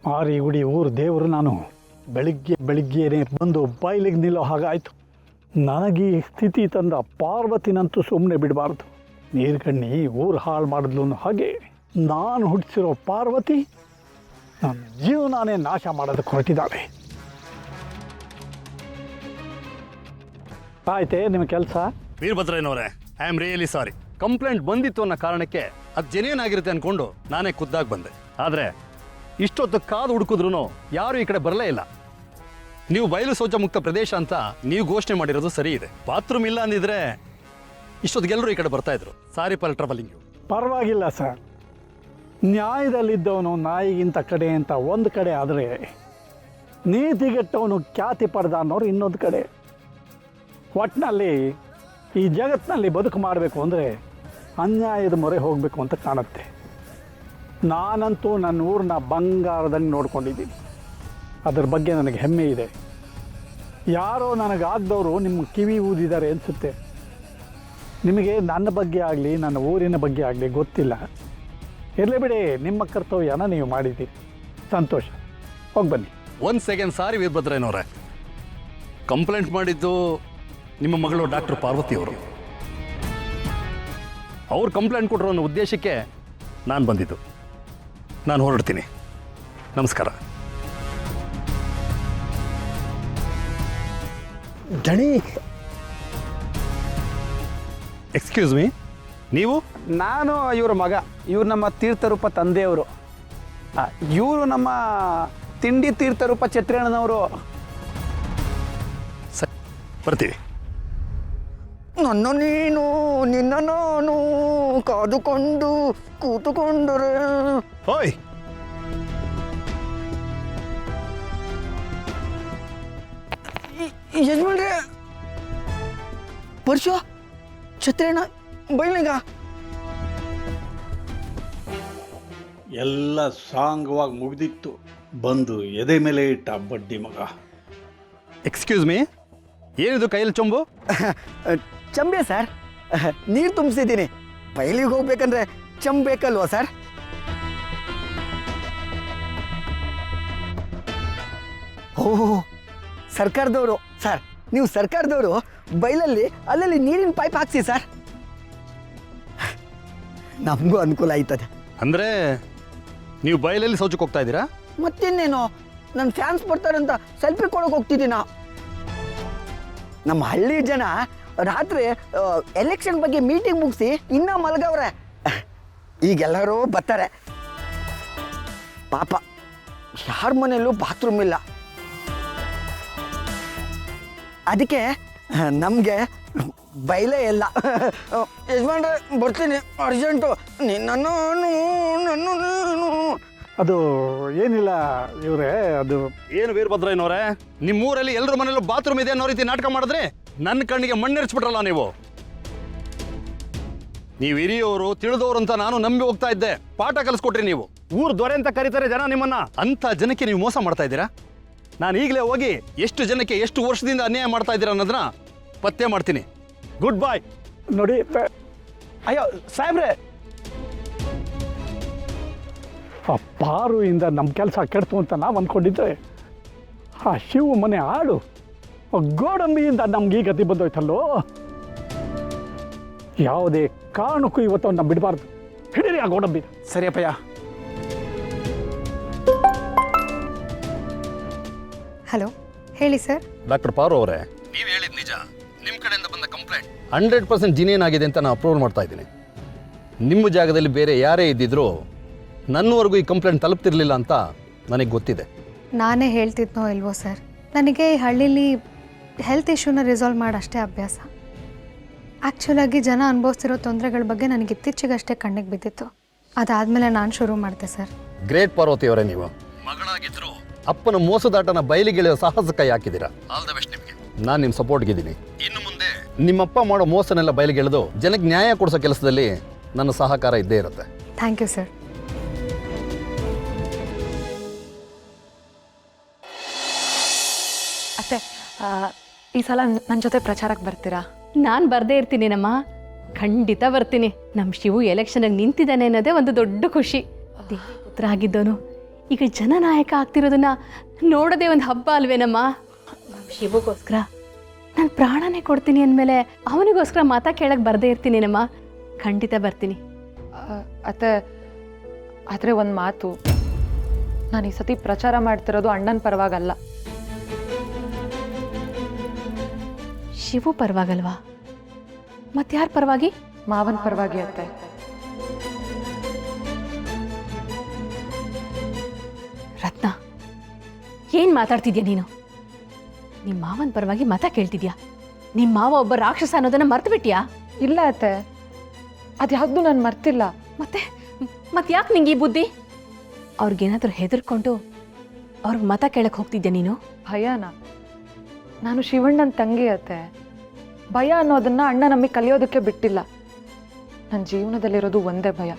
ಮಾರಿ ಗುಡಿ ಊರು ದೇವರು ನಾನು ಬೆಳಿಗ್ಗೆನೇ ಬಂದು ಬಾಯಿಲಿಗೆ ನಿಲ್ಲೋ ಹಾಗಾಯಿತು. ನನಗೆ ಈ ಸ್ಥಿತಿ ತಂದ ಪಾರ್ವತಿನಂತೂ ಸುಮ್ಮನೆ ಬಿಡಬಾರ್ದು. ನೀರ್ಗಣ್ಣಿ ಊರು ಹಾಳು ಮಾಡಿದ್ಲು ಅನ್ನೋ ಹಾಗೆ ನಾನು ಹುಟ್ಟಿಸಿರೋ ಪಾರ್ವತಿ ನನ್ನ ಜೀವನಾನೇ ನಾಶ ಮಾಡೋದಕ್ಕೆ ಹೊರಟಿದ್ದಾಳೆ. ಆಯ್ತೇ ನಿಮ್ಮ ಕೆಲಸ? ವೀರಭದ್ರಯ್ಯನವರೇ, I am really sorry. Complaint ಬಂದಿತ್ತು ಅನ್ನೋ ಕಾರಣಕ್ಕೆ ಅದು ಜೆನ್ಯೂನ್ ಆಗಿರುತ್ತೆ ಅನ್ಕೊಂಡು ನಾನೇ ಖುದ್ದಾಗಿ ಬಂದೆ. ಆದರೆ ಇಷ್ಟೊತ್ತು ಕಾದು ಹುಡುಕಿದ್ರು ಯಾರು ಈ ಕಡೆ ಬರಲೇ ಇಲ್ಲ. ನೀವು ಬಯಲು ಶೌಚ ಮುಕ್ತ ಪ್ರದೇಶ ಅಂತ ನೀವು ಘೋಷಣೆ ಮಾಡಿರೋದು ಸರಿ ಇದೆ. ಬಾತ್ರೂಮ್ ಇಲ್ಲ ಅಂದಿದ್ರೆ ಇಷ್ಟೊತ್ತಿಗೆಲ್ಲರೂ ಈ ಕಡೆ ಬರ್ತಾ ಇದ್ರು. Sorry for troubling you. ಪರವಾಗಿಲ್ಲ ಸರ್. ನ್ಯಾಯದಲ್ಲಿದ್ದವನು ನಾಯಿಗಿಂತ ಕಡೆ ಅಂತ ಒಂದು ಕಡೆ ಆದರೆ, ನೀತಿಗೆಟ್ಟವನು ಖ್ಯಾತಿ ಪಡೆದ ಅನ್ನೋರು ಇನ್ನೊಂದು ಕಡೆ. ಒಟ್ಟಿನಲ್ಲಿ ಈ ಜಗತ್ತಿನಲ್ಲಿ ಬದುಕು ಮಾಡಬೇಕು ಅಂದರೆ ಅನ್ಯಾಯದ ಮೊರೆ ಹೋಗಬೇಕು ಅಂತ ಕಾಣುತ್ತೆ. ನಾನಂತೂ ನನ್ನ ಊರನ್ನ ಬಂಗಾರದಂಗೆ ನೋಡ್ಕೊಂಡಿದ್ದೀನಿ. ಅದರ ಬಗ್ಗೆ ನನಗೆ ಹೆಮ್ಮೆ ಇದೆ. ಯಾರೋ ನನಗಾಗದವರು ನಿಮ್ಮ ಕಿವಿ ಊದಿದ್ದಾರೆ ಅನಿಸುತ್ತೆ. ನಿಮಗೆ ನನ್ನ ಬಗ್ಗೆ ಆಗಲಿ ನನ್ನ ಊರಿನ ಬಗ್ಗೆ ಆಗಲಿ ಗೊತ್ತಿಲ್ಲ. ಇರಲಿ ಬಿಡಿ, ನಿಮ್ಮ ಕರ್ತವ್ಯನ ನೀವು ಮಾಡಿದ್ದೀರಿ, ಸಂತೋಷ. ಹೋಗಿ ಬನ್ನಿ. ಒಂದು ಸೆಕೆಂಡ್. ಸಾರಿ ವೀರಭದ್ರಯ್ಯನವರೇ, ಕಂಪ್ಲೇಂಟ್ ಮಾಡಿದ್ದು ನಿಮ್ಮ ಮಗಳು ಡಾಕ್ಟರ್ ಪಾರ್ವತಿ ಅವರು. ಅವ್ರು ಕಂಪ್ಲೇಂಟ್ ಕೊಟ್ಟರು ಅನ್ನೋ ಉದ್ದೇಶಕ್ಕೆ ನಾನು ಬಂದಿದ್ದು. ನಾನು ಹೊರಡ್ತೀನಿ. ನಮಸ್ಕಾರ. ದಣಿ, ಎಕ್ಸ್ಕ್ಯೂಸ್ ಮೀ, ನೀವು? ನಾನು ಇವ್ರ ಮಗ. ಇವ್ರು ನಮ್ಮ ತೀರ್ಥರೂಪ ತಂದೆಯವರು. ಇವರು ನಮ್ಮ ತಿಂಡಿ ತೀರ್ಥರೂಪ ಛತ್ರಿಯಣ್ಣನವರು. ಸರಿ, ಬರ್ತೀವಿ. ನನ್ನ ನೀನು ನಿನ್ನ ನಾನು ಕಾದುಕೊಂಡು ಕೂತುಕೊಂಡರೆ. ಹೋಯ್, ಯಜಮಾನ್ರೆ, ಪರಶು ಛತ್ರಿಯಣ್ಣ ಬೈಲಿಗ ಎಲ್ಲ ಸಾಂಗವಾಗಿ ಮುಗಿದಿತ್ತು. ಬಂದು ಎದೆ ಮೇಲೆ ಇಟ್ಟ ಬಡ್ಡಿ ಮಗ. ಎಕ್ಸ್ಕ್ಯೂಸ್ ಮೀ, ಏನಿದು ಕೈಯಲ್ಲಿ ಚೊಂಬು? ಚಂಬೆ ಸರ್, ನೀರು ತುಂಬಿಸಿದ್ದೀನಿ. ಬೈಲಿಗೆ ಹೋಗ್ಬೇಕಂದ್ರೆ ಚಂಬ್ ಬೇಕಲ್ವಾ ಸರ್? ಓಹ್, ಸರ್ಕಾರದವರು ಸರ್. ನೀವು ಸರ್ಕಾರದವರು ಬೈಲಲ್ಲಿ ಅಲ್ಲಲ್ಲಿ ನೀರಿನ ಪೈಪ್ ಹಾಕ್ಸಿ ಸರ್, ನಮಗೂ ಅನುಕೂಲ ಆಯ್ತದೆ. ಅಂದರೆ ನೀವು ಬಯಲಲ್ಲಿ ಶೌಚಕ್ಕೆ ಹೋಗ್ತಾ ಇದ್ದೀರಾ? ಮತ್ತಿನ್ನೇನು, ನನ್ನ ಫ್ಯಾನ್ಸ್ ಬರ್ತಾರಂತ ಸೆಲ್ಫಿ ಕೊಡೋಕೆ ಹೋಗ್ತಿದ್ದೀನ. ನಮ್ಮ ಹಳ್ಳಿ ಜನ ರಾತ್ರಿ ಎಲೆಕ್ಷನ್ ಬಗ್ಗೆ ಮೀಟಿಂಗ್ ಮುಗಿಸಿ ಇನ್ನೂ ಮಲಗವ್ರೆ. ಈಗೆಲ್ಲರೂ ಬರ್ತಾರೆ. ಪಾಪ ಯಾರ ಮನೆಯಲ್ಲೂ ಬಾತ್ರೂಮ್ ಇಲ್ಲ. ಅದಕ್ಕೆ ನಮಗೆ ಬೈಲೇ ಇಲ್ಲ. ಯಜಮಾನ್ರೆ, ಬರ್ತೀನಿ, ಅರ್ಜೆಂಟು. ನಿನ್ನನ್ನು ನಾನು. ಅದು ಏನಿಲ್ಲ ಇವರೇ, ಅದು ಏನು ವೀರಭದ್ರಯ್ಯನವರೇ, ನಿಮ್ಮೂರಲ್ಲಿ ಎಲ್ಲರ ಮನೆಯಲ್ಲೂ ಬಾತ್ರೂಮ್ ಇದೆ ಅನ್ನೋ ರೀತಿ ನಾಟಕ ಮಾಡಿದ್ರೆ ನನ್ನ ಕಣ್ಣಿಗೆ ಮಣ್ಣೆರ್ಚ್ಬಿಟ್ರಲ್ಲ ನೀವು. ನೀವು ಹಿರಿಯವರು ತಿಳಿದವರು ಅಂತ ನಾನು ನಂಬಿ ಹೋಗ್ತಾ ಇದ್ದೆ. ಪಾಠ ಕಲಿಸ್ಕೊಟ್ರಿ ನೀವು. ಊರು ದೊರೆ ಅಂತ ಕರೀತಾರೆ ಜನ ನಿಮ್ಮನ್ನ. ಅಂತ ಜನಕ್ಕೆ ನೀವು ಮೋಸ ಮಾಡ್ತಾ ಇದ್ದೀರಾ. ನಾನು ಈಗಲೇ ಹೋಗಿ ಎಷ್ಟು ಜನಕ್ಕೆ ಎಷ್ಟು ವರ್ಷದಿಂದ ಅನ್ಯಾಯ ಮಾಡ್ತಾ ಇದ್ದೀರಾ ಅನ್ನೋದನ್ನ ಪತ್ತೆ ಮಾಡ್ತೀನಿ. ಗುಡ್ ಬಾಯ್. ನೋಡಿ. ಅಯ್ಯೋ ಸಾಹೇಬ್ರೆ, ಆ ಪಾರುವಿಂದ ನಮ್ಮ ಕೆಲಸ ಕೆಡ್ತು ಅಂತ ನಾವು ಅಂದ್ಕೊಂಡಿದ್ದೆ. ಆ ಶಿವ ಮನೆ ಆಡು ಆ ಗೋಡಂಬಿಯಿಂದ ನಮ್ಗೆ ಈ ಗತಿ ಬಂದೋಯ್ತಲ್ಲೋ. ಯಾವುದೇ ಕಾರಣಕ್ಕೂ ಇವತ್ತು ನಾವು ಬಿಡಬಾರ್ದು. ಹಿಡೀರಿ ಆ ಗೋಡಂಬಿ. ಸರಿಯಪ್ಪಯ್ಯ. ಹಲೋ, ಹೇಳಿ ಸರ್. ಡಾಕ್ಟರ್ ಪಾರು ಅವರೇ, ನೀವು ಹೇಳಿದ ನಿಜ. ನಿಮ್ಮ ಕಡೆಯಿಂದ ಬಂದ ಕಂಪ್ಲೇಂಟ್ 100% ಜಿನಿಯನ್ ಆಗಿದೆ ಅಂತ ನಾನು ಅಪ್ರೂವ್ ಮಾಡ್ತಾ ಇದ್ದೀನಿ. ನಿಮ್ಮ ಜಾಗದಲ್ಲಿ ಬೇರೆ ಯಾರೇ ಇದ್ದಿದ್ರು ನನ್ನವರೆಗೂ ಈ ಕಂಪ್ಲೇಂಟ್ ತಲುಪ್ತಿರ್ಲಿಲ್ಲ ಅಂತ ನನಗೆ ಗೊತ್ತಿದೆ. ನಾನೇ ಹೇಳ್ತಿದ್ನೋ ಇಲ್ವೋ ಸರ್, ನನಗೆ ಈ ಹಳ್ಳಿಲಿ ಹೆಲ್ತ್ ಇಶ್ಯೂನ ರಿಸಾಲ್ವ್ ಮಾಡೋಷ್ಟೇ ಅಭ್ಯಾಸ. ಆ್ಯಕ್ಚುಲಾಗಿ ಜನ ಅನುಭವಿಸ್ತಿರೋ ತೊಂದರೆಗಳ ಬಗ್ಗೆ ನನಗೆ ಇತ್ತೀಚೆಗಷ್ಟೇ ಕಣ್ಣಿಗೆ ಬಿದ್ದಿತ್ತು. ಅದಾದಮೇಲೆ ನಾನು ಶುರು ಮಾಡಿದೆ ಸರ್. ಗ್ರೇಟ್ ಪಾರ್ವತಿ ಅವರೇ, ನೀವು ಮಗಳಾಗಿದ್ರು ಅಪ್ಪನ ಮೋಸದಾಟನ ಬಯಲಿಗೆಳೆಯೋ ಸಾಹಸ ಕೈ ಹಾಕಿದ್ದೀರಾ. ಆಲ್ ದ ಬೆಸ್ಟ್ ನಿಮಗೆ. ನಾನು ನಿಮ್ಮ ಸಪೋರ್ಟ್ಗಿದ್ದೀನಿ. ಇನ್ನು ಮುಂದೆ ನಿಮ್ಮಪ್ಪ ಮಾಡೋ ಮೋಸನೆಲ್ಲ ಬಯಲಿಗೆಳೆದು ಜನಕ್ಕೆ ನ್ಯಾಯ ಕೊಡಿಸೋ ಕೆಲಸದಲ್ಲಿ ನನ್ನ ಸಹಕಾರ ಇದ್ದೇ ಇರುತ್ತೆ. Thank you sir. ಅತ್ತೆ, ಈ ಸಲ ನನ್ನ ಜೊತೆ ಪ್ರಚಾರಕ್ಕೆ ಬರ್ತೀರಾ? ನಾನು ಬರ್ದೇ ಇರ್ತೀನಿ ನಮ್ಮ. ಖಂಡಿತ ಬರ್ತೀನಿ. ನಮ್ಮ ಶಿವು ಎಲೆಕ್ಷನ್ಗೆ ನಿಂತಿದ್ದಾನೆ ಅನ್ನೋದೇ ಒಂದು ದೊಡ್ಡ ಖುಷಿ. ಪುತ್ರ ಆಗಿದ್ದವನು ಈಗ ಜನನಾಯಕ ಆಗ್ತಿರೋದನ್ನ ನೋಡೋದೇ ಒಂದು ಹಬ್ಬ ಅಲ್ವೇನಮ್ಮ? ಶಿವಗೋಸ್ಕರ ನಾನು ಪ್ರಾಣನೇ ಕೊಡ್ತೀನಿ ಅಂದಮೇಲೆ ಅವನಿಗೋಸ್ಕರ ಮಾತಾ ಕೇಳಕ್ಕೆ ಬರದೇ ಇರ್ತೀನೇನಮ್ಮ? ಖಂಡಿತ ಬರ್ತೀನಿ. ಅತ್ತೆ, ಆದರೆ ಒಂದು ಮಾತು, ನಾನು ಈ ಸತಿ ಪ್ರಚಾರ ಮಾಡ್ತಿರೋದು ಅಣ್ಣನ ಪರವಾಗಲ್ಲ. ಶಿವು ಪರವಾಗಲ್ವಾ? ಮತ್ತಾರ ಪರವಾಗಿ? ಮಾವನ ಪರವಾಗಿ ಅತ್ತೆ. ರತ್ನ, ಏನು ಮಾತಾಡ್ತಿದ್ಯಾ ನೀನು? ನಿಮ್ಮ ಮಾವನ ಪರವಾಗಿ ಮತ ಕೇಳ್ತಿದ್ಯಾ? ನಿಮ್ಮ ಮಾವ ಒಬ್ಬ ರಾಕ್ಷಸ ಅನ್ನೋದನ್ನ ಮರ್ತು ಬಿಟ್ಯಾ? ಇಲ್ಲ ಅತ್ತೆ, ಅದ್ಯಾವ್ದು ನಾನು ಮರ್ತಿಲ್ಲ. ಮತ್ತೆ ಯಾಕೆ ನಿಂಗೆ ಈ ಬುದ್ಧಿ? ಅವ್ರಿಗೇನಾದ್ರೂ ಹೆದರ್ಕೊಂಡು ಅವ್ರಿಗೆ ಮತ ಕೇಳಕ್ಕೆ ಹೋಗ್ತಿದ್ಯಾ ನೀನು? ಭಯನಾ? ನಾನು ಶಿವಣ್ಣನ ತಂಗಿ ಅತ್ತೆ. ಭಯ ಅನ್ನೋದನ್ನ ಅಣ್ಣ ನಮಗೆ ಕಲಿಯೋದಕ್ಕೆ ಬಿಟ್ಟಿಲ್ಲ. ನನ್ನ ಜೀವನದಲ್ಲಿರೋದು ಒಂದೇ ಭಯ,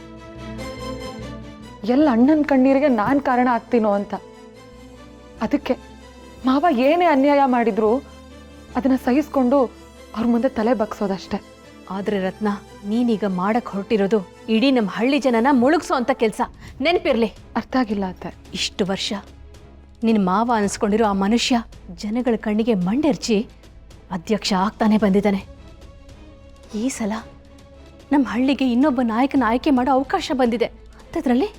ಎಲ್ಲ ಅಣ್ಣನ ಕಣ್ಣೀರಿಗೆ ನಾನು ಕಾರಣ ಆಗ್ತೀನೋ ಅಂತ. ಅದಕ್ಕೆ ಮಾವ ಏನೇ ಅನ್ಯಾಯ ಮಾಡಿದ್ರು ಅದನ್ನ ಸಹಿಸ್ಕೊಂಡು ಅವ್ರ ಮುಂದೆ ತಲೆ ಬಗ್ಸೋದಷ್ಟೆ. ಆದ್ರೆ ರತ್ನ, ನೀನೀಗ ಮಾಡಕ್ ಹೊರಟಿರೋದು ಇಡೀ ನಮ್ಮ ಹಳ್ಳಿ ಜನನ ಮುಳುಗ್ಸೋ ಅಂತ ಕೆಲಸ. ನೆನಪಿರ್ಲಿ. ಅರ್ಥ ಆಗಿಲ್ಲ ಅತ್ತೆ. ಇಷ್ಟು ವರ್ಷ ನಿನ್ನ ಮಾವ ಅನಿಸ್ಕೊಂಡಿರೋ ಆ ಮನುಷ್ಯ ಜನಗಳ ಕಣ್ಣಿಗೆ ಮಂಡೆರ್ಚಿ ಅಧ್ಯಕ್ಷ ಆಗ್ತಾನೆ ಬಂದಿದ್ದಾನೆ. ಈ ಸಲ ನಮ್ಮ ಹಳ್ಳಿಗೆ ಇನ್ನೊಬ್ಬ ನಾಯಕನ ಆಯ್ಕೆ ಮಾಡೋ ಅವಕಾಶ ಬಂದಿದೆ. ಅಂಥದ್ರಲ್ಲಿ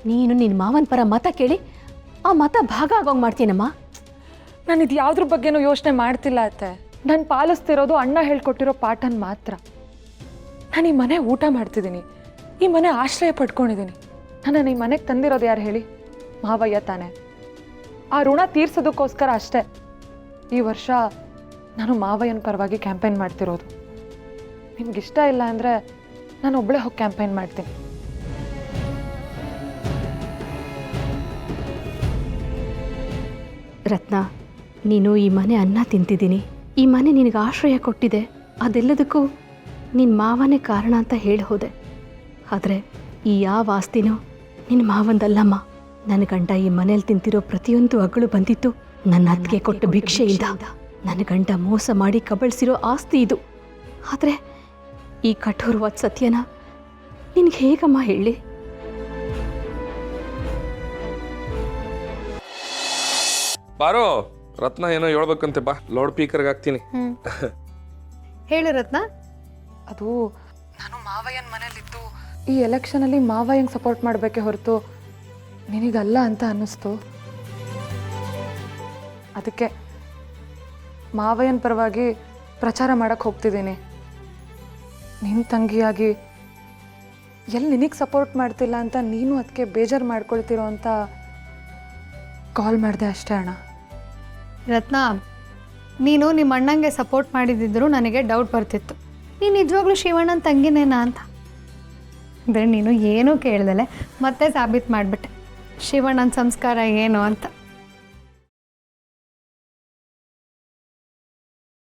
ನೀನು ನಿನ್ನ ಮಾವನ ಪರ ಮತ ಕೇಳಿ ಆ ಮತ ಭಾಗ ಆಗೋಂಗೆ ಮಾಡ್ತೀನಮ್ಮ. ನಾನು ಇದು ಯಾವುದ್ರ ಬಗ್ಗೆನೂ ಯೋಚನೆ ಮಾಡ್ತಿಲ್ಲ ಅತ್ತೆ. ನಾನು ಪಾಲಿಸ್ತಿರೋದು ಅಣ್ಣ ಹೇಳ್ಕೊಟ್ಟಿರೋ ಪಾಠನ ಮಾತ್ರ. ನಾನು ಈ ಮನೆ ಊಟ ಮಾಡ್ತಿದ್ದೀನಿ, ಈ ಮನೆ ಆಶ್ರಯ ಪಡ್ಕೊಂಡಿದ್ದೀನಿ. ನನ್ನನ್ನು ಈ ಮನೆಗೆ ತಂದಿರೋದು ಯಾರು ಹೇಳಿ? ಮಾವಯ್ಯ ತಾನೆ. ಆ ಋಣ ತೀರ್ಸೋದಕ್ಕೋಸ್ಕರ ಅಷ್ಟೇ ಈ ವರ್ಷ ನಾನು ಮಾವಯ್ಯನ ಪರವಾಗಿ ಕ್ಯಾಂಪೇನ್ ಮಾಡ್ತಿರೋದು. ನಿಮ್ಗಿಷ್ಟ ಇಲ್ಲ ಅಂದರೆ ನಾನು ಒಬ್ಬಳೇ ಹೋಗಿ ಕ್ಯಾಂಪೇನ್ ಮಾಡ್ತೀನಿ. ರತ್ನ, ನೀನು ಈ ಮನೆ ಅನ್ನ ತಿಂತಿದ್ದೀನಿ, ಈ ಮನೆ ನಿನಗೆ ಆಶ್ರಯ ಕೊಟ್ಟಿದೆ, ಅದೆಲ್ಲದಕ್ಕೂ ನಿನ್ನ ಮಾವನೇ ಕಾರಣ ಅಂತ ಹೇಳಿ ಹೋದೆ. ಆದರೆ ಈ ಯಾವ ಆಸ್ತಿನೂ ನಿನ್ನ ಮಾವಂದಲ್ಲಮ್ಮ. ನನ್ನ ಗಂಡ ಈ ಮನೇಲಿ ತಿಂತಿರೋ ಪ್ರತಿಯೊಂದು ಅಗಳು ಬಂದಿತ್ತು ನನ್ನ ಅತ್ತಿಗೆ ಕೊಟ್ಟ ಭಿಕ್ಷೆಯಿಂದ. ನನ್ನ ಗಂಡ ಮೋಸ ಮಾಡಿ ಕಬಳಿಸಿರೋ ಆಸ್ತಿ ಇದು. ಆದರೆ ಈ ಕಠೋರವಾದ ಸತ್ಯನ ನಿನಗೆ ಹೇಗಮ್ಮ ಹೇಳಿ? ಬಾರೋ ರತ್ನ, ಏನೋ ಹೇಳ್ಬೇಕಂತೆ, ಬಾ ಲೌಡ್ ಸ್ಪೀಕರ್ಗೆ ಹಾಕ್ತೀನಿ. ಹೇಳು ರತ್ನ. ಅದು ನಾನು ಮಾವಯ್ಯನ ಮನೇಲಿದ್ದು ಈ ಎಲೆಕ್ಷನಲ್ಲಿ ಮಾವಯ್ಯಂಗೆ ಸಪೋರ್ಟ್ ಮಾಡಬೇಕೆ ಹೊರತು ನಿನಗಲ್ಲ ಅಂತ ಅನ್ನಿಸ್ತು. ಅದಕ್ಕೆ ಮಾವಯ್ಯನ ಪರವಾಗಿ ಪ್ರಚಾರ ಮಾಡಕ್ಕೆ ಹೋಗ್ತಿದ್ದೀನಿ. ನಿನ್ನ ತಂಗಿಯಾಗಿ ಎಲ್ಲಿ ನಿನಗೆ ಸಪೋರ್ಟ್ ಮಾಡ್ತಿಲ್ಲ ಅಂತ ನೀನು ಅದಕ್ಕೆ ಬೇಜಾರು ಮಾಡ್ಕೊಳ್ತಿರೋ ಅಂತ ಕಾಲ್ ಮಾಡಿದೆ ಅಷ್ಟೇ ಅಣ್ಣ. ರತ್ನ, ನೀನು ನಿಮ್ಮ ಅಣ್ಣಂಗೆ ಸಪೋರ್ಟ್ ಮಾಡಿದ್ದಿದ್ರು ನನಗೆ ಡೌಟ್ ಬರ್ತಿತ್ತು, ನೀನು ನಿಜವಾಗ್ಲೂ ಶಿವಣ್ಣನ ತಂಗಿನೇನಾ ಅಂತ. ಅಂದರೆ ನೀನು ಏನೂ ಕೇಳ್ದಲೆ ಮತ್ತೆ ಸಾಬೀತು ಮಾಡಿಬಿಟ್ಟೆ ಶಿವಣ್ಣನ ಸಂಸ್ಕಾರ ಏನು ಅಂತ.